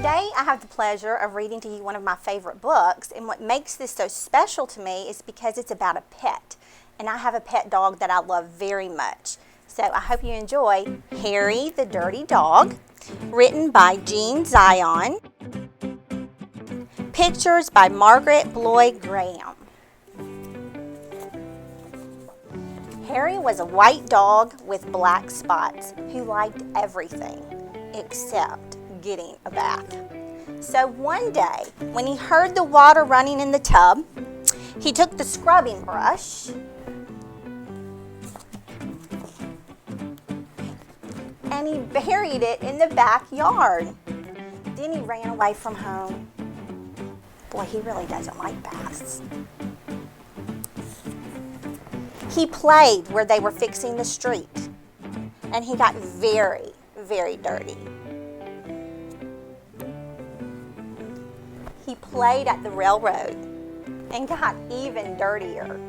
Today I have the pleasure of reading to you one of my favorite books, and what makes this so special to me is because it's about a pet, and I have a pet dog that I love very much. So I hope you enjoy Harry the Dirty Dog, written by Jean Zion, pictures by Margaret Bloy Graham. Harry was a white dog with black spots who liked everything except getting a bath. So one day, when he heard the water running in the tub, he took the scrubbing brush and he buried it in the backyard. Then he ran away from home. Boy, he really doesn't like baths. He played where they were fixing the street, and he got very, very dirty. He played at the railroad and got even dirtier.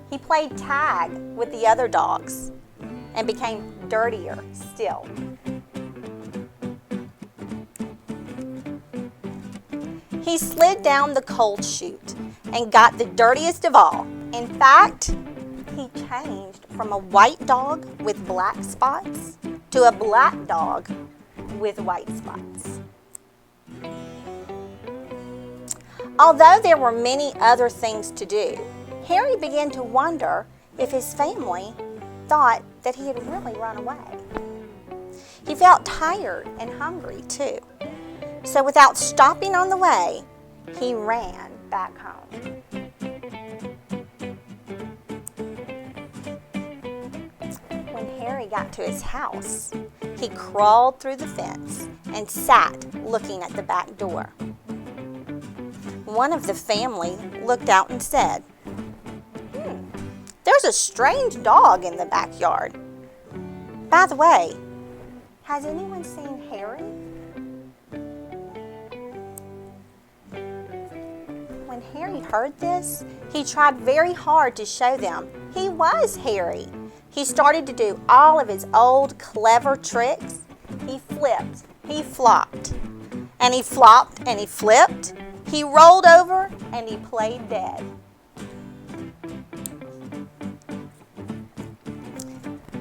He played tag with the other dogs and became dirtier still. He slid down the coal chute and got the dirtiest of all. In fact, he changed from a white dog with black spots to a black dog with white spots. Although there were many other things to do, Harry began to wonder if his family thought that he had really run away. He felt tired and hungry too. So without stopping on the way, he ran back home. When Harry got to his house, he crawled through the fence and sat looking at the back door. One of the family looked out and said, "There's a strange dog in the backyard. By the way, has anyone seen Harry?" When Harry heard this, he tried very hard to show them he was Harry. He started to do all of his old clever tricks. He flipped, he flopped, and he flopped and he flipped. He rolled over and he played dead.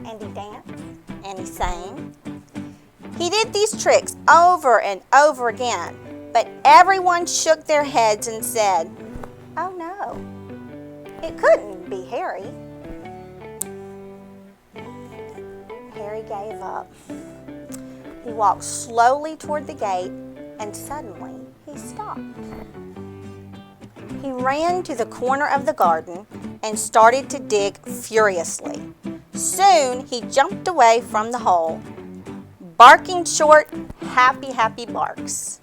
And he danced and he sang. He did these tricks over and over again, but everyone shook their heads and said, "Oh no, it couldn't be Harry." Harry gave up. He walked slowly toward the gate and suddenly he stopped. He ran to the corner of the garden and started to dig furiously. Soon he jumped away from the hole, barking short, happy barks.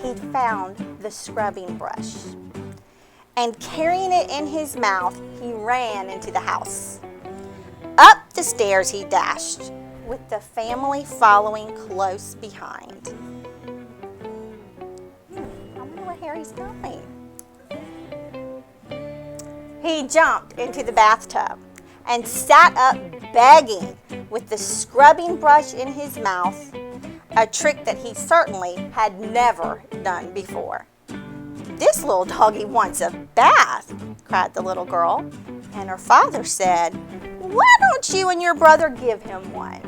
He found the scrubbing brush, and carrying it in his mouth, he ran into the house. Up the stairs he dashed, with the family following close behind. I wonder where Harry's going. He jumped into the bathtub and sat up begging with the scrubbing brush in his mouth, a trick that he certainly had never done before. "This little doggy wants a bath," cried the little girl, and her father said, "Why don't you and your brother give him one?"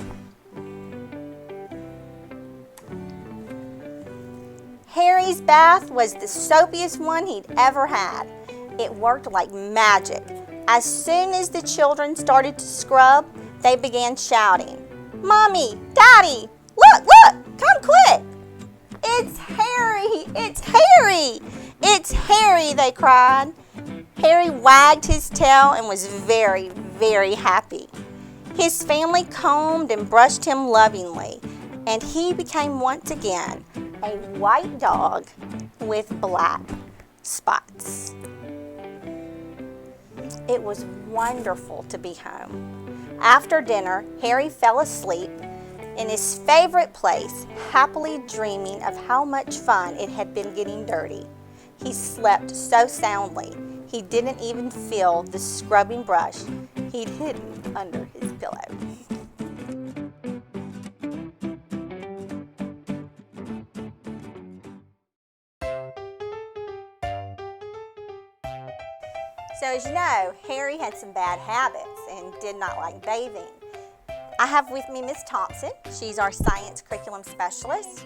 Harry's bath was the soapiest one he'd ever had. It worked like magic. As soon as the children started to scrub, they began shouting, "Mommy, Daddy, look, come quick! It's Harry, it's Harry, it's Harry," they cried. Harry wagged his tail and was very, very happy. His family combed and brushed him lovingly, and he became once again a white dog with black spots. It was wonderful to be home. After dinner, Harry fell asleep in his favorite place, happily dreaming of how much fun it had been getting dirty. He slept so soundly, he didn't even feel the scrubbing brush he'd hidden under his pillow. So as you know, Harry had some bad habits and did not like bathing. I have with me Miss Thompson. She's our science curriculum specialist.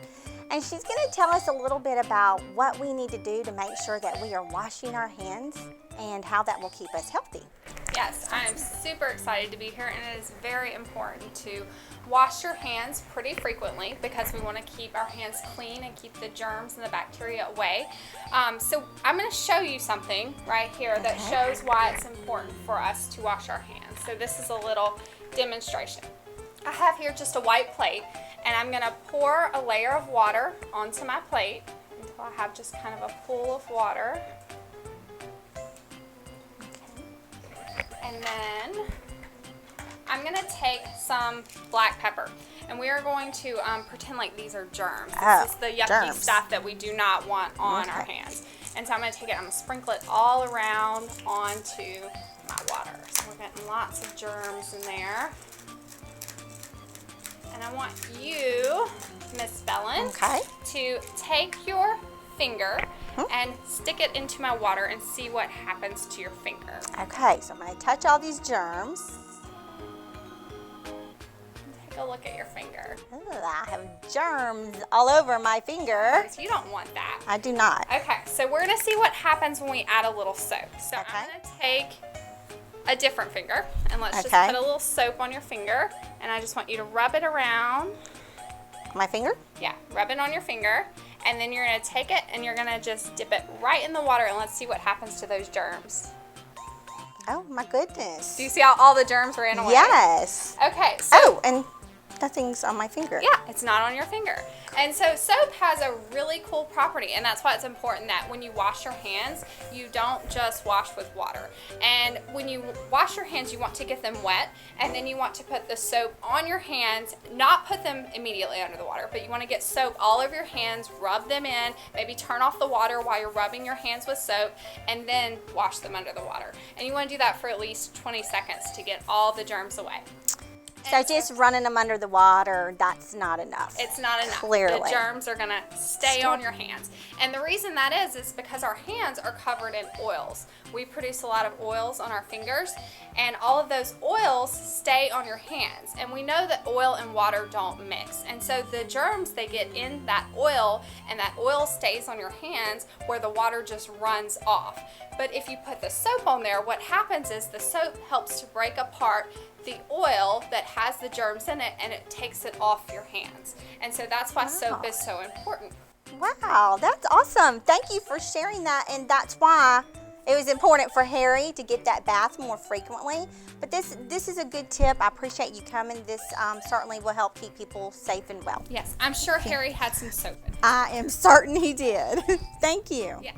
And she's going to tell us a little bit about what we need to do to make sure that we are washing our hands and how that will keep us healthy. Yes, I am super excited to be here, and it is very important to wash your hands pretty frequently because we want to keep our hands clean and keep the germs and the bacteria away. So I'm going to show you something right here that shows why it's important for us to wash our hands. So this is a little demonstration. I have here just a white plate, and I'm going to pour a layer of water onto my plate until I have just kind of a pool of water. And then I'm going to take some black pepper, and we are going to pretend like these are germs. This is the yucky stuff that we do not want on our hands. And so I'm going to take it, I'm going to sprinkle it all around onto my water. So we're getting lots of germs in there. And I want you, Miss Bellin, to take your finger and stick it into my water and see what happens to your finger. Okay, so I'm going to touch all these germs. Take a look at your finger. Ooh, I have germs all over my finger. So you don't want that. I do not. Okay, so we're going to see what happens when we add a little soap. So I'm going to take a different finger, and let's just put a little soap on your finger, and I just want you to rub it around. My finger? Yeah, rub it on your finger, and then you're going to take it and you're going to just dip it right in the water, and let's see what happens to those germs. Oh my goodness. Do you see how all the germs ran away? Yes. Okay, so and nothing's on my finger. Yeah, it's not on your finger. And so soap has a really cool property, and that's why it's important that when you wash your hands, you don't just wash with water. And when you wash your hands, you want to get them wet, and then you want to put the soap on your hands, not put them immediately under the water, but you want to get soap all over your hands, rub them in, maybe turn off the water while you're rubbing your hands with soap, and then wash them under the water. And you want to do that for at least 20 seconds to get all the germs away. So just running them under the water, that's not enough. It's not enough. Clearly. The germs are going to stay on your hands. And the reason that is because our hands are covered in oils. We produce a lot of oils on our fingers, and all of those oils stay on your hands. And we know that oil and water don't mix. And so the germs, they get in that oil, and that oil stays on your hands where the water just runs off. But if you put the soap on there, what happens is the soap helps to break apart the oil that has the germs in it, and it takes it off your hands. And so that's why soap is so important. Wow, that's awesome. Thank you for sharing that, and that's why it was important for Harry to get that bath more frequently. But this is a good tip. I appreciate you coming. This certainly will help keep people safe and well. Yes, I'm sure Harry had some soap in it. I am certain he did. Thank you. Yes.